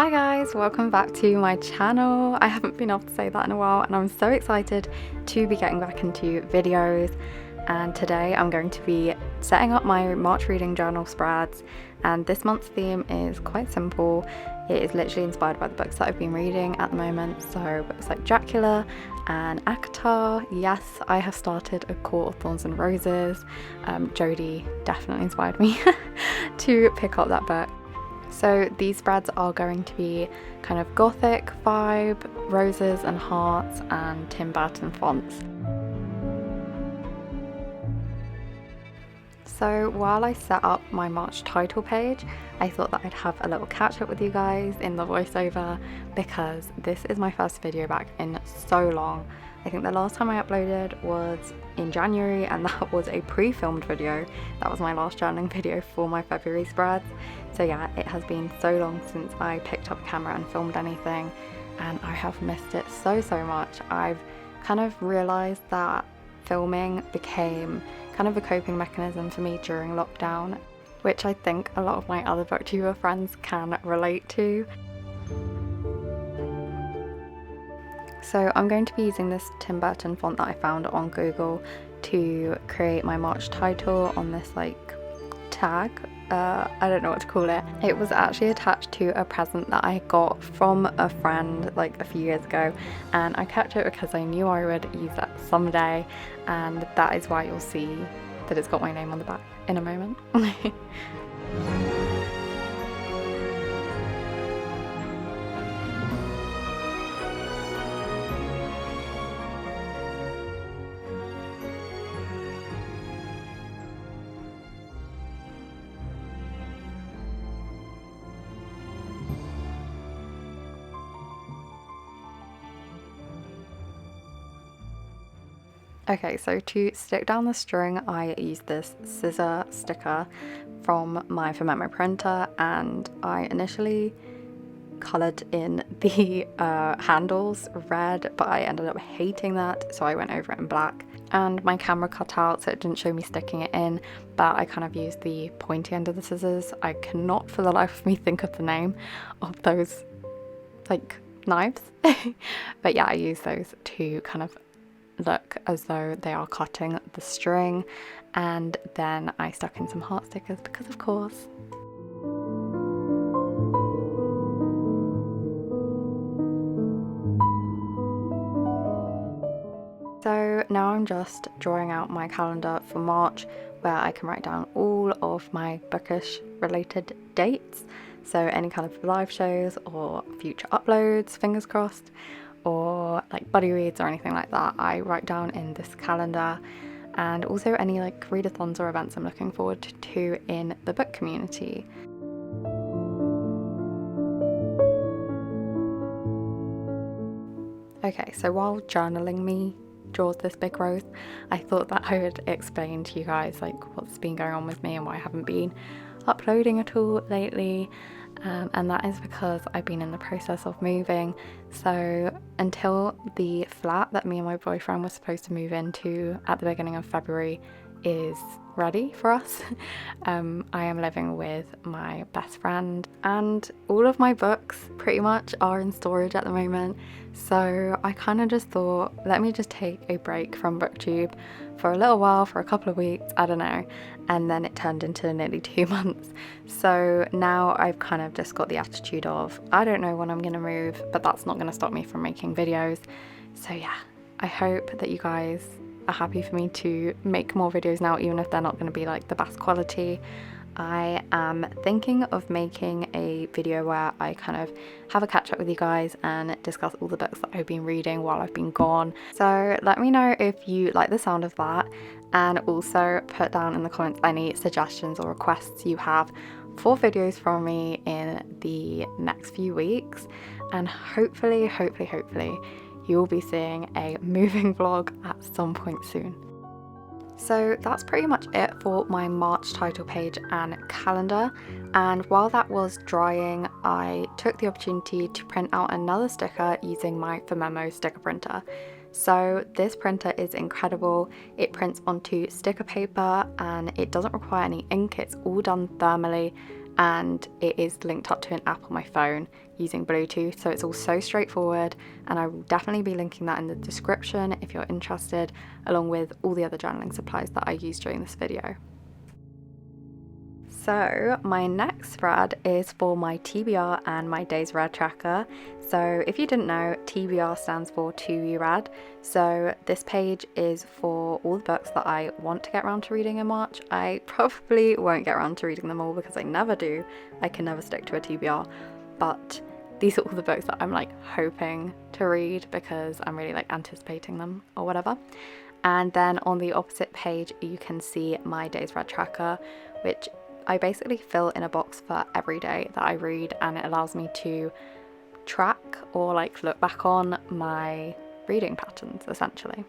Hi guys, welcome back to my channel. I haven't been able to say that in a while and I'm so excited to be getting back into videos, and today I'm going to be setting up my March reading journal spreads, and this month's theme is quite simple. It is literally inspired by the books that I've been reading at the moment, so books like Dracula and ACOTAR. Yes, I have started A Court of Thorns and Roses. Jodie definitely inspired me to pick up that book. So these spreads are going to be kind of Gothic vibe, roses and hearts and Tim Burton fonts. So while I set up my March title page, I thought that I'd have a little catch up with you guys in the voiceover, because this is my first video back in so long. I think the last time I uploaded was in January, and that was a pre-filmed video. That was my last journaling video for my February spreads. So yeah, it has been so long since I picked up a camera and filmed anything, and I have missed it so much. I've kind of realised that filming became kind of a coping mechanism for me during lockdown, which I think a lot of my other booktuber friends can relate to. So I'm going to be using this Tim Burton font that I found on Google to create my March title on this like tag. I don't know what to call it. It was actually attached to a present that I got from a friend like a few years ago, and I kept it because I knew I would use that someday, and that is why you'll see that it's got my name on the back in a moment. Okay, so to stick down the string, I used this scissor sticker from my Phomemo printer, and I initially coloured in the handles red, but I ended up hating that, so I went over it in black. And my camera cut out, so it didn't show me sticking it in, but I kind of used the pointy end of the scissors. I cannot for the life of me think of the name of those like knives. But yeah, I used those to kind of look as though they are cutting the string, and then I stuck in some heart stickers because of course. So now I'm just drawing out my calendar for March, where I can write down all of my bookish related dates, so any kind of live shows or future uploads, fingers crossed, or like buddy reads or anything like that, I write down in this calendar, and also any like readathons or events I'm looking forward to in the book community. Okay, so while journaling me draws this big rose, I thought that I would explain to you guys like what's been going on with me and why I haven't been uploading at all lately. And that is because I've been in the process of moving. So until the flat that me and my boyfriend were supposed to move into at the beginning of February is ready for us, I am living with my best friend, and all of my books pretty much are in storage at the moment. So I kind of just thought, let me just take a break from booktube for a little while, for a couple of weeks, I don't know, and then it turned into nearly 2 months. So now I've kind of just got the attitude of, I don't know when I'm gonna move, but that's not gonna stop me from making videos. So yeah, I hope that you guys are happy for me to make more videos now, even if they're not going to be like the best quality. I am thinking of making a video where I kind of have a catch up with you guys and discuss all the books that I've been reading while I've been gone. So let me know if you like the sound of that, and also put down in the comments any suggestions or requests you have for videos from me in the next few weeks, and hopefully you'll be seeing a moving vlog at some point soon. So that's pretty much it for my March title page and calendar, and while that was drying, I took the opportunity to print out another sticker using my Phomemo sticker printer. So this printer is incredible. It prints onto sticker paper and it doesn't require any ink, it's all done thermally, and it is linked up to an app on my phone using Bluetooth, so it's all so straightforward, and I will definitely be linking that in the description if you're interested, along with all the other journaling supplies that I used during this video. So my next spread is for my TBR and my days read tracker. So if you didn't know, TBR stands for To Be Read. So this page is for all the books that I want to get around to reading in March. I probably won't get around to reading them all because I never do. I can never stick to a TBR. But these are all the books that I'm like hoping to read because I'm really like anticipating them or whatever. And then on the opposite page, you can see my days read tracker, which I basically fill in a box for every day that I read, and it allows me to track or like look back on my reading patterns essentially.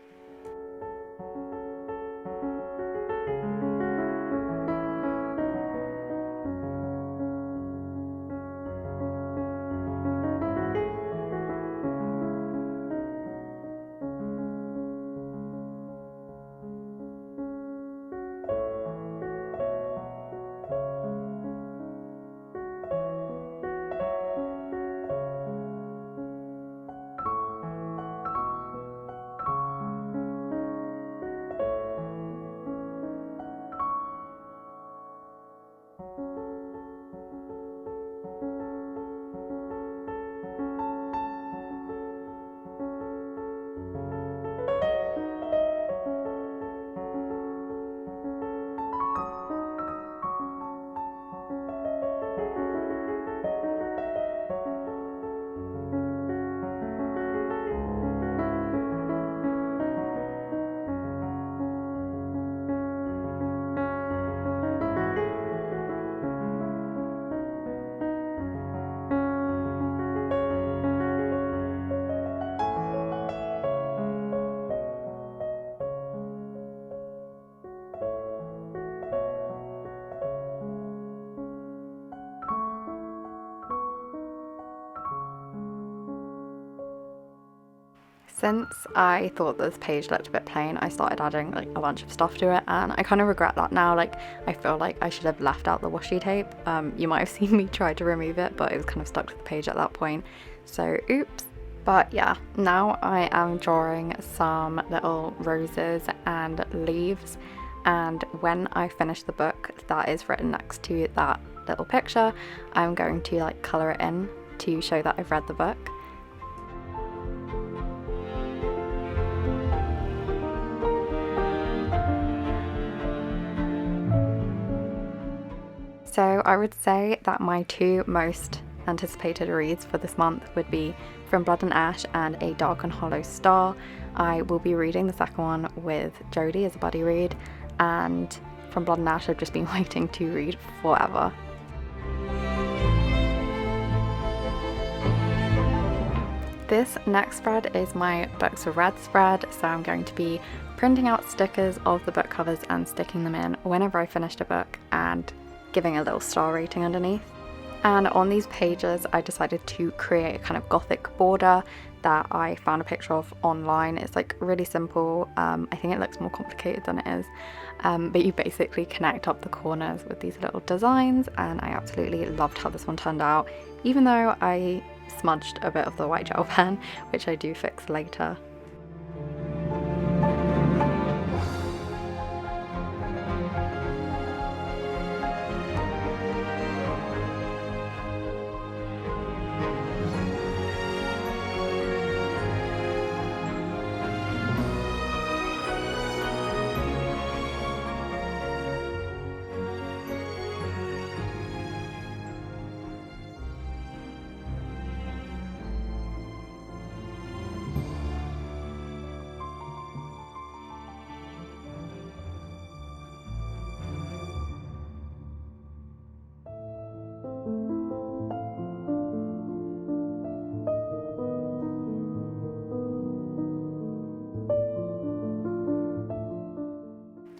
Since I thought this page looked a bit plain, I started adding like a bunch of stuff to it, and I kind of regret that now. Like, I feel like I should have left out the washi tape. You might have seen me try to remove it, but it was kind of stuck to the page at that point, so oops. But yeah, now I am drawing some little roses and leaves, and when I finish the book that is written next to that little picture, I'm going to like colour it in to show that I've read the book. So I would say that my two most anticipated reads for this month would be From Blood and Ash and A Dark and Hollow Star. I will be reading the second one with Jodie as a buddy read, and From Blood and Ash I've just been waiting to read forever. This next spread is my Books for Read spread, so I'm going to be printing out stickers of the book covers and sticking them in whenever I finished a book and giving a little star rating underneath. And on these pages I decided to create a kind of Gothic border that I found a picture of online. It's like really simple. I think it looks more complicated than it is, but you basically connect up the corners with these little designs, and I absolutely loved how this one turned out, even though I smudged a bit of the white gel pen, which I do fix later.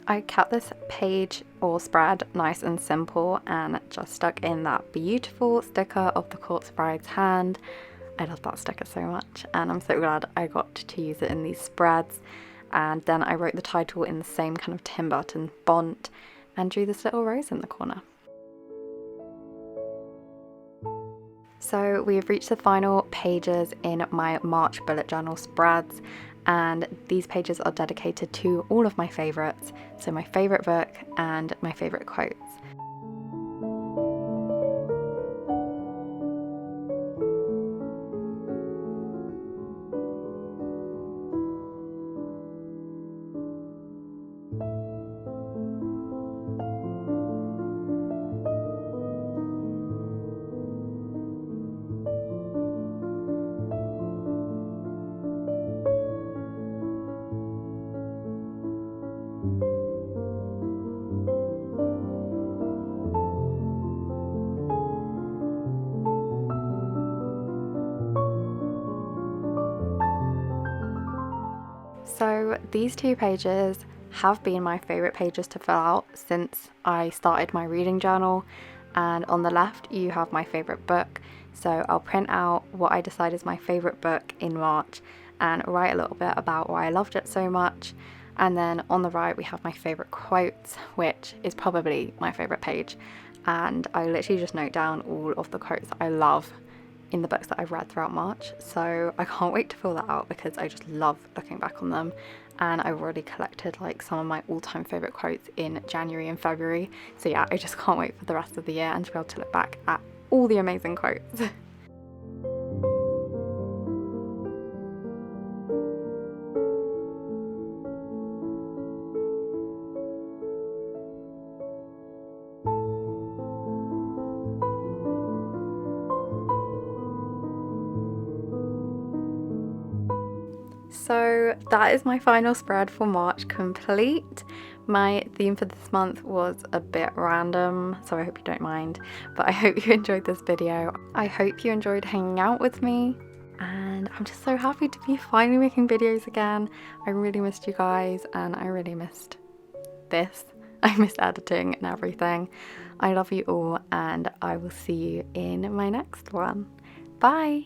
I kept this page or spread nice and simple and just stuck in that beautiful sticker of the Corpse Bride's hand. I love that sticker so much, and I'm so glad I got to use it in these spreads. And then I wrote the title in the same kind of Tim Burton font and drew this little rose in the corner. So we've reached the final pages in my March bullet journal spreads, and these pages are dedicated to all of my favourites, so my favourite book and my favourite quotes. So these two pages have been my favourite pages to fill out since I started my reading journal, and on the left you have my favourite book, so I'll print out what I decide is my favourite book in March and write a little bit about why I loved it so much. And then on the right we have my favourite quotes, which is probably my favourite page, and I literally just note down all of the quotes that I love in the books that I've read throughout March. So I can't wait to fill that out because I just love looking back on them, and I've already collected like some of my all-time favourite quotes in January and February. So yeah, I just can't wait for the rest of the year and to be able to look back at all the amazing quotes. So that is my final spread for March complete. My theme for this month was a bit random, so I hope you don't mind, but I hope you enjoyed this video. I hope you enjoyed hanging out with me, and I'm just so happy to be finally making videos again. I really missed you guys, and I really missed this. I missed editing and everything. I love you all, and I will see you in my next one. Bye!